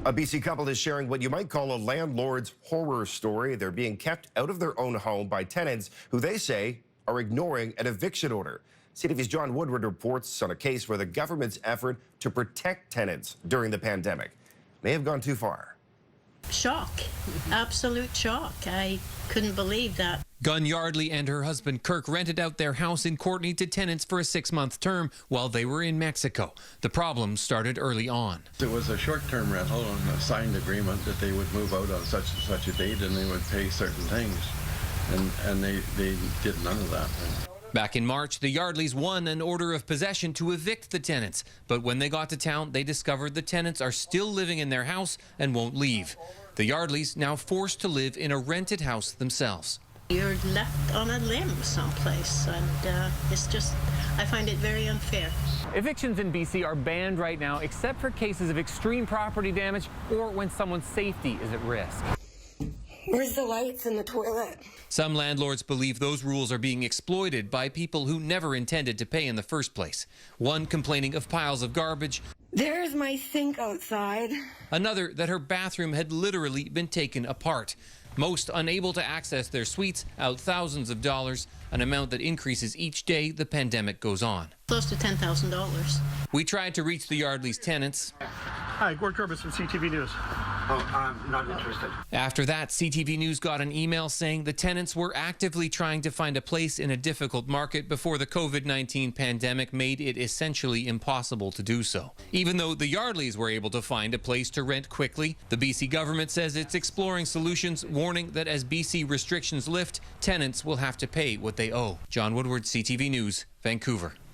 A BC couple is sharing what you might call a landlord's horror story. They're being kept out of their own home by tenants who they say are ignoring an eviction order. CTV's John Woodward reports on a case where the government's effort to protect tenants during the pandemic may have gone too far. Shock, absolute shock. I couldn't believe that. Gunn Yardley and her husband Kirk rented out their house in Courtenay to tenants for a 6-month term while they were in Mexico. The problem started early on. It was a short-term rental and a signed agreement that they would move out on such and such a date and they would pay certain things. And they did none of that. Back in March, the Yardleys won an order of possession to evict the tenants. But when they got to town, they discovered the tenants are still living in their house and won't leave. The Yardleys now forced to live in a rented house themselves. You're left on a limb someplace, and it's just, I find it very unfair. Evictions in BC are banned right now, except for cases of extreme property damage or when someone's safety is at risk. Where's the lights in the toilet? Some landlords believe those rules are being exploited by people who never intended to pay in the first place. One complaining of piles of garbage. There's my sink outside. Another that her bathroom had literally been taken apart. Most unable to access their suites, out thousands of dollars, an amount that increases each day the pandemic goes on. Close to $10,000. We tried to reach the Yardleys' tenants. Hi, Gord Corbis from CTV News. Oh, I'm not interested. After that, CTV News got an email saying the tenants were actively trying to find a place in a difficult market before the COVID-19 pandemic made it essentially impossible to do so. Even though the Yardleys were able to find a place to rent quickly, the BC government says it's exploring solutions, warning that as BC restrictions lift, tenants will have to pay what they owe. John Woodward, CTV News, Vancouver.